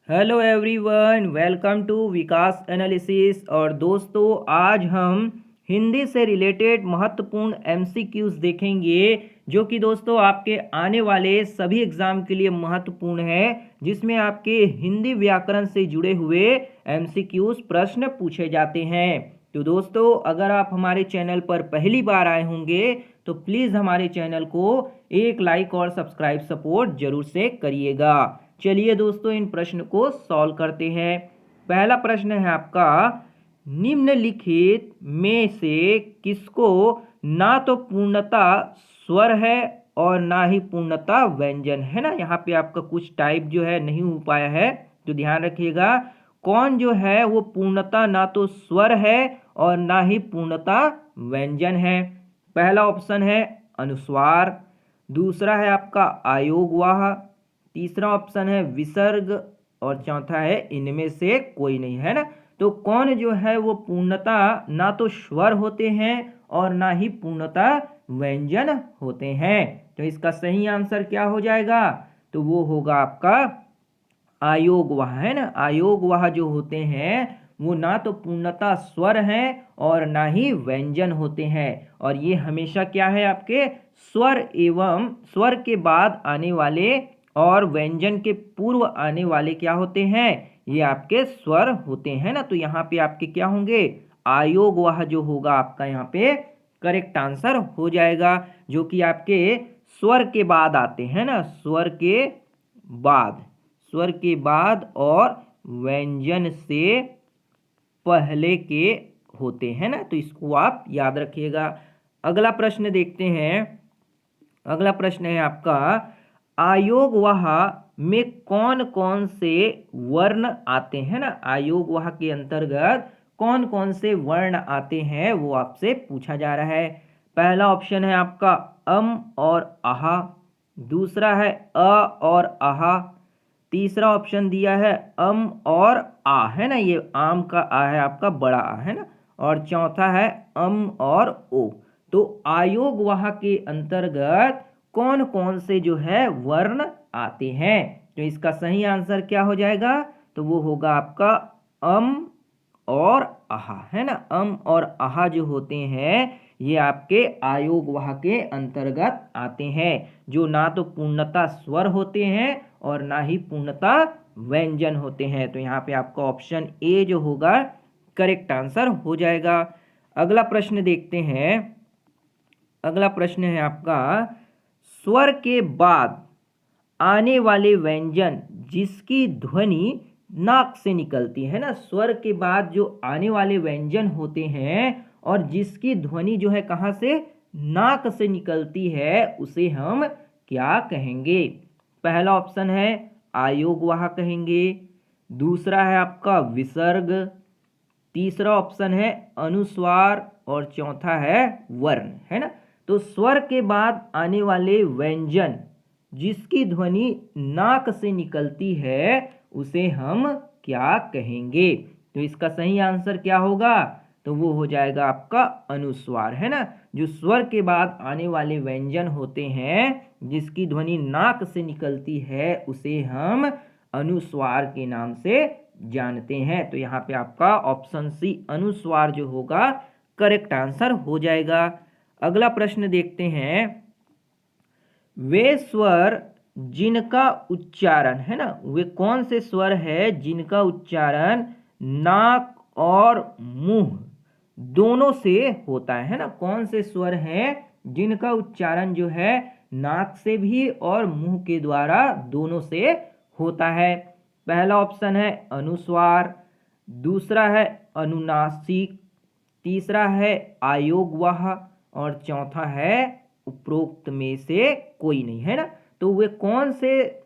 Hello everyone, welcome to Vikas analysis. और दोस्तों, आज हम हिंदी से रिलेटेड महत्वपूर्ण एमसीक्यूज देखेंगे जो कि दोस्तों आपके आने वाले सभी एग्जाम के लिए महत्वपूर्ण है, जिसमें आपके हिंदी व्याकरण से जुड़े हुए एमसीक्यूज प्रश्न पूछे जाते हैं। तो दोस्तों, अगर आप हमारे चैनल पर पहली बार आए होंगे तो प्लीज़ हमारे चैनल को एक लाइक और सब्सक्राइब सपोर्ट जरूर से करिएगा। चलिए दोस्तों, इन प्रश्न को सॉल्व करते हैं। पहला प्रश्न है आपका, निम्नलिखित में से किसको ना तो पूर्णता स्वर है और ना ही पूर्णता व्यंजन है ना। यहाँ पे आपका कुछ टाइप जो है नहीं हो पाया है, तो ध्यान रखिएगा। कौन जो है वो पूर्णता ना तो स्वर है और ना ही पूर्णता व्यंजन है। पहला ऑप्शन है अनुस्वार, दूसरा है आपका आयोगवाह, तीसरा ऑप्शन है विसर्ग और चौथा है इनमें से कोई नहीं, है ना। तो कौन जो है वो पूर्णता ना तो स्वर होते हैं और ना ही पूर्णता व्यंजन होते हैं। तो इसका सही आंसर क्या हो जाएगा? तो वो होगा आपका आयोगवाह, है ना। आयोगवाह जो होते हैं वो ना तो पूर्णता स्वर हैं और ना ही व्यंजन होते हैं। और ये हमेशा क्या है, आपके स्वर एवं स्वर के बाद आने वाले और व्यंजन के पूर्व आने वाले क्या होते हैं, ये आपके स्वर होते हैं ना। तो यहाँ पे आपके क्या होंगे, आयोगवाह जो होगा आपका यहाँ पे करेक्ट आंसर हो जाएगा, जो कि आपके स्वर के बाद आते हैं ना, स्वर के बाद और व्यंजन से पहले के होते हैं ना। तो इसको आप याद रखिएगा। अगला प्रश्न देखते हैं। अगला प्रश्न है आपका, आयोगवाह में कौन कौन से वर्ण आते हैं ना। आयोगवाह के अंतर्गत कौन कौन से वर्ण आते हैं वो आपसे पूछा जा रहा है। पहला ऑप्शन है आपका अम और आहा, दूसरा है अ और आहा, तीसरा ऑप्शन दिया है अम और आ, है ना। ये आम का आ है आपका बड़ा आ, है ना। और चौथा है अम और ओ। तो आयोगवाह के अंतर्गत कौन कौन से जो है वर्ण आते हैं। तो इसका सही आंसर क्या हो जाएगा? तो वो होगा आपका अम और आहा, है ना। अम और आहा जो होते हैं ये आपके आयोगवाह के अंतर्गत आते हैं, जो ना तो पूर्णता स्वर होते हैं और ना ही पूर्णता व्यंजन होते हैं। तो यहाँ पे आपका ऑप्शन ए जो होगा करेक्ट आंसर हो जाएगा। अगला प्रश्न देखते हैं। अगला प्रश्न है आपका, स्वर के बाद आने वाले व्यंजन जिसकी ध्वनि नाक से निकलती है ना। स्वर के बाद जो आने वाले व्यंजन होते हैं और जिसकी ध्वनि जो है कहाँ से, नाक से निकलती है, उसे हम क्या कहेंगे? पहला ऑप्शन है आयोगवाह कहेंगे, दूसरा है आपका विसर्ग, तीसरा ऑप्शन है अनुस्वार और चौथा है वर्ण, है ना। तो स्वर के बाद आने वाले व्यंजन जिसकी ध्वनि नाक से निकलती है उसे हम क्या कहेंगे? तो इसका सही आंसर क्या होगा? तो वो हो जाएगा आपका अनुस्वार, है ना। जो स्वर के बाद आने वाले व्यंजन होते हैं जिसकी ध्वनि नाक से निकलती है उसे हम अनुस्वार के नाम से जानते हैं। तो यहाँ पे आपका ऑप्शन सी अनुस्वार जो होगा करेक्ट आंसर हो जाएगा। अगला प्रश्न देखते हैं। वे स्वर जिनका उच्चारण, है ना, वे कौन से स्वर है जिनका उच्चारण नाक और मुंह दोनों से होता है ना। कौन से स्वर हैं जिनका उच्चारण जो है नाक से भी और मुंह के द्वारा दोनों से होता है? पहला ऑप्शन है अनुस्वार, दूसरा है अनुनासिक, तीसरा है आयोगवाह और चौथा है उपरोक्त में से कोई नहीं, है ना। तो वे कौन से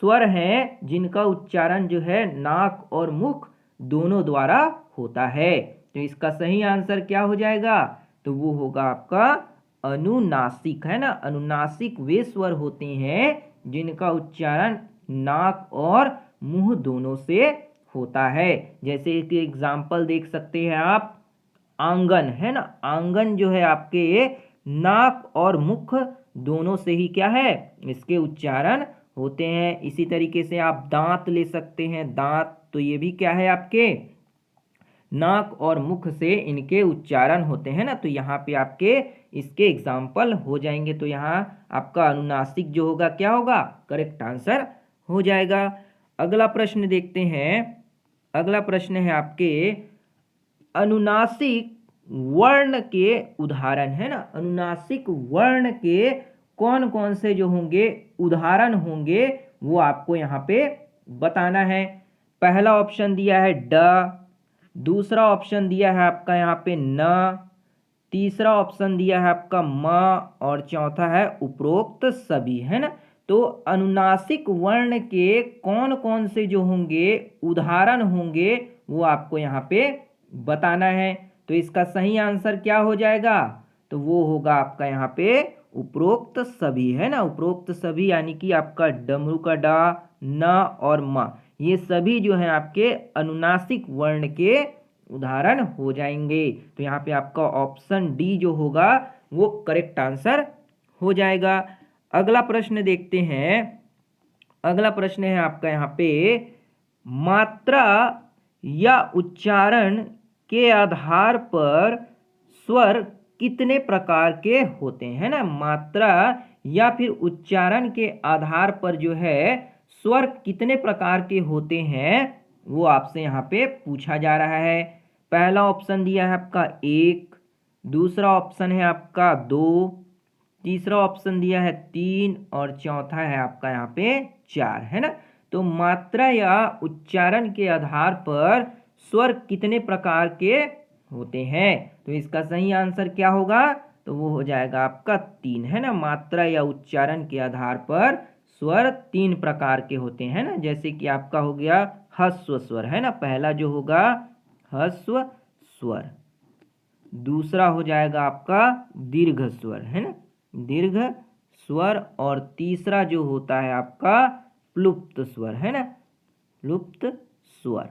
स्वर हैं जिनका उच्चारण जो है नाक और मुख दोनों द्वारा होता है? तो इसका सही आंसर क्या हो जाएगा? तो वो होगा आपका अनुनासिक, है ना। अनुनासिक वे स्वर होते हैं जिनका उच्चारण नाक और मुंह दोनों से होता है। जैसे एक एग्जाम्पल देख सकते हैं आप, आंगन, है ना। आंगन जो है आपके नाक और मुख दोनों से ही क्या है, इसके उच्चारण होते हैं। इसी तरीके से आप दांत ले सकते हैं, दांत, तो ये भी क्या है आपके नाक और मुख से इनके उच्चारण होते हैं ना, तो यहाँ पे आपके इसके एग्जाम्पल हो जाएंगे। तो यहाँ आपका अनुनासिक जो होगा क्या होगा, करेक्ट आंसर हो जाएगा। अगला प्रश्न देखते हैं। अगला प्रश्न है आपके अनुनासिक वर्ण के उदाहरण, है ना। अनुनासिक वर्ण के कौन कौन से जो होंगे उदाहरण होंगे वो आपको यहाँ पे बताना है। पहला ऑप्शन दिया है ड, दूसरा ऑप्शन दिया है आपका यहाँ पे न, तीसरा ऑप्शन दिया है आपका म, और चौथा है उपरोक्त सभी, है ना। तो अनुनासिक वर्ण के कौन कौन से जो होंगे उदाहरण होंगे वो आपको यहाँ पे बताना है। तो इसका सही आंसर क्या हो जाएगा, तो वो होगा आपका यहाँ पे उपरोक्त सभी, है ना। उपरोक्त सभी यानी कि आपका डमरू का डा, न और म, ये सभी जो है आपके अनुनासिक वर्ण के उदाहरण हो जाएंगे। तो यहाँ पे आपका ऑप्शन डी जो होगा वो करेक्ट आंसर हो जाएगा। अगला प्रश्न देखते हैं। अगला प्रश्न है आपका यहाँ पे मात्रा या उच्चारण के आधार पर स्वर कितने प्रकार के होते हैं ना। मात्रा या फिर उच्चारण के आधार पर जो है स्वर कितने प्रकार के होते हैं वो आपसे यहाँ पे पूछा जा रहा है। पहला ऑप्शन दिया है आपका 1, दूसरा ऑप्शन है आपका 2, तीसरा ऑप्शन दिया है 3 और चौथा है आपका यहाँ पे 4, है ना। तो मात्रा या उच्चारण के आधार पर स्वर कितने प्रकार के होते हैं, तो इसका सही आंसर क्या होगा, तो वो हो जाएगा आपका 3, है ना। मात्रा या उच्चारण के आधार पर स्वर 3 प्रकार के होते हैं ना। जैसे कि आपका हो गया ह्रस्व स्वर, है ना, पहला जो होगा ह्रस्व स्वर, दूसरा हो जाएगा आपका दीर्घ स्वर, है ना, दीर्घ स्वर, और तीसरा जो होता है आपका प्लुप्त स्वर, है ना, प्लुप्त स्वर।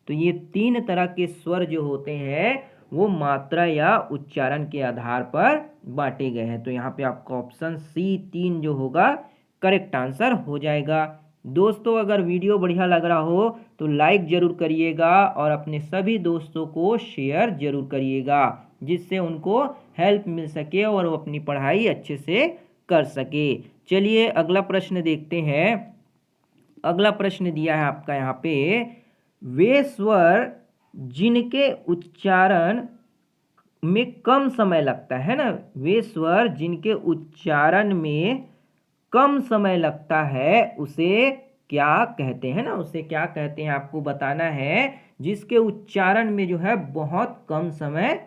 तो ये 3 तरह के स्वर जो होते हैं वो मात्रा या उच्चारण के आधार पर बांटे गए हैं। तो यहाँ पे आपका ऑप्शन सी 3 जो होगा करेक्ट आंसर हो जाएगा। दोस्तों अगर वीडियो बढ़िया लग रहा हो तो लाइक ज़रूर करिएगा और अपने सभी दोस्तों को शेयर ज़रूर करिएगा, जिससे उनको हेल्प मिल सके और वो अपनी पढ़ाई अच्छे से कर सके। चलिए अगला प्रश्न देखते हैं। अगला प्रश्न दिया है आपका यहाँ पे वे स्वर जिनके उच्चारण में कम समय लगता है ना, वे स्वर जिनके उच्चारण में कम समय लगता है उसे क्या कहते हैं ना, उसे क्या कहते हैं आपको बताना है। जिसके उच्चारण में जो है बहुत कम समय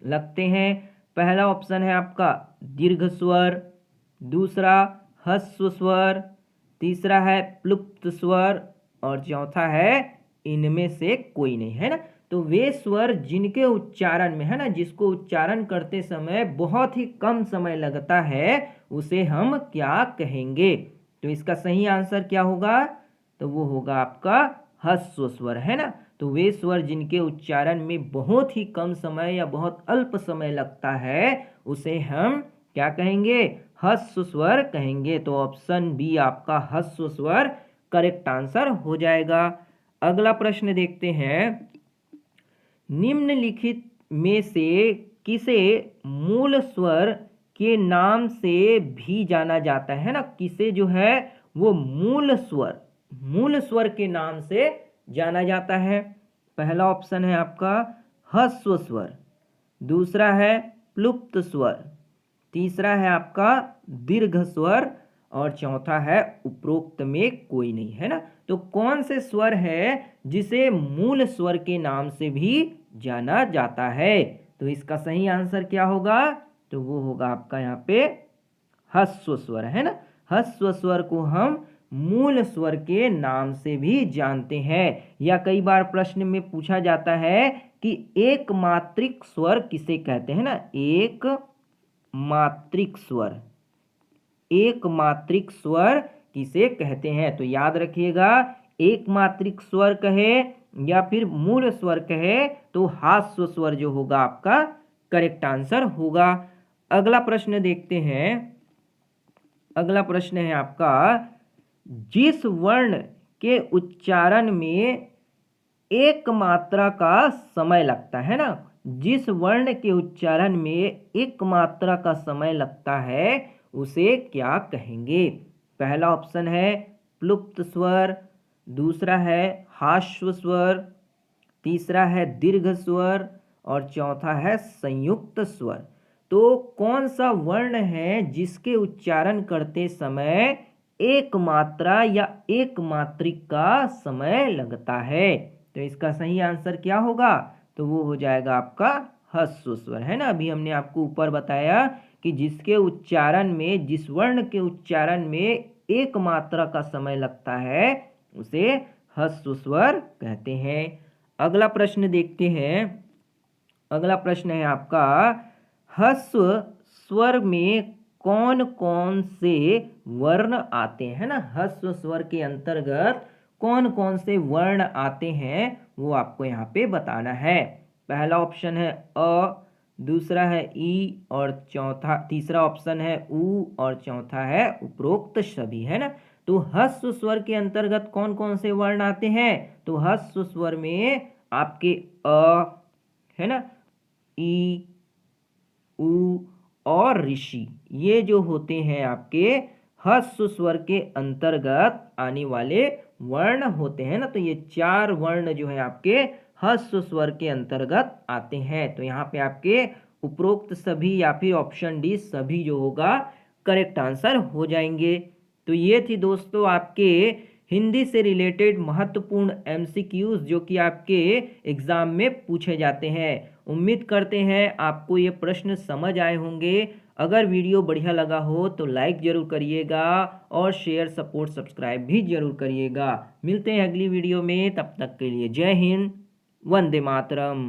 लगते हैं। पहला ऑप्शन है आपका दीर्घ स्वर, दूसरा ह्रस्व स्वर, तीसरा है प्लुप्त स्वर और चौथा है इनमें से कोई नहीं, है ना। तो वे स्वर जिनके उच्चारण में, है ना, जिसको उच्चारण करते समय बहुत ही कम समय लगता है उसे हम क्या कहेंगे। तो इसका सही आंसर क्या होगा, तो वो होगा आपका ह्रस्व स्वर, है ना। तो वे स्वर जिनके उच्चारण में बहुत ही कम समय या बहुत अल्प समय लगता है उसे हम क्या कहेंगे, ह्रस्व स्वर कहेंगे। तो ऑप्शन बी आपका ह्रस्व स्वर करेक्ट आंसर हो जाएगा। अगला प्रश्न देखते हैं। निम्नलिखित में से किसे मूल स्वर के नाम से भी जाना जाता है ना, किसे जो है वो मूल स्वर के नाम से जाना जाता है। पहला ऑप्शन है आपका ह्रस्व स्वर, दूसरा है प्लुप्त स्वर, तीसरा है आपका दीर्घ स्वर और चौथा है उपरोक्त में कोई नहीं, है ना। तो कौन से स्वर है जिसे मूल स्वर के नाम से भी जाना जाता है, तो इसका सही आंसर क्या होगा, तो वो होगा आपका यहाँ पे ह्रस्व स्वर, है ना। ह्रस्व स्वर को हम मूल स्वर के नाम से भी जानते हैं। या कई बार प्रश्न में पूछा जाता है कि एक मात्रिक स्वर किसे कहते हैं ना, एक मात्रिक स्वर, एक मात्रिक स्वर किसे कहते हैं। तो याद रखिएगा एक मात्रिक स्वर कहे या फिर मूल स्वर कहे तो ह्रस्व स्वर जो होगा आपका करेक्ट आंसर होगा। अगला प्रश्न देखते हैं। अगला प्रश्न है आपका जिस वर्ण के उच्चारण में एक मात्रा का समय लगता है ना, जिस वर्ण के उच्चारण में एक मात्रा का समय लगता है उसे क्या कहेंगे? पहला ऑप्शन है प्लुप्त स्वर, दूसरा है हाश्व स्वर, तीसरा है दीर्घ स्वर और चौथा है संयुक्त स्वर। तो कौन सा वर्ण है जिसके उच्चारण करते समय एक मात्रा या एक मात्रिक का समय लगता है? तो इसका सही आंसर क्या होगा? तो वो हो जाएगा आपका ह्रस्व स्वर, है ना। अभी हमने आपको ऊपर बताया कि जिसके उच्चारण में, जिस वर्ण के उच्चारण में एक मात्रा का समय लगता है उसे ह्रस्व स्वर कहते हैं। अगला प्रश्न देखते हैं। अगला प्रश्न है आपका, ह्रस्व स्वर में कौन कौन से वर्ण आते हैं ना। ह्रस्व स्वर के अंतर्गत कौन कौन से वर्ण आते हैं वो आपको यहाँ पे बताना है। पहला ऑप्शन है अ, दूसरा है ई और तीसरा ऑप्शन है उ और चौथा है उपरोक्त सभी, है ना। तो ह्रस्व स्वर के अंतर्गत कौन कौन से वर्ण आते हैं? तो ह्रस्व स्वर में आपके अ, है ना, ई, उ और ऋषि, ये जो होते हैं आपके ह्रस्व स्वर के अंतर्गत आने वाले वर्ण होते हैं ना। तो ये 4 वर्ण जो है आपके ह्रस्व स्वर के अंतर्गत आते हैं। तो यहाँ पे आपके उपरोक्त सभी या फिर ऑप्शन डी सभी जो होगा करेक्ट आंसर हो जाएंगे। तो ये थी दोस्तों आपके हिंदी से रिलेटेड महत्वपूर्ण एमसीक्यूज जो कि आपके एग्जाम में पूछे जाते हैं। उम्मीद करते हैं आपको ये प्रश्न समझ आए होंगे। अगर वीडियो बढ़िया लगा हो तो लाइक ज़रूर करिएगा और शेयर, सपोर्ट, सब्सक्राइब भी ज़रूर करिएगा। मिलते हैं अगली वीडियो में, तब तक के लिए जय हिंद, वंदे मातरम।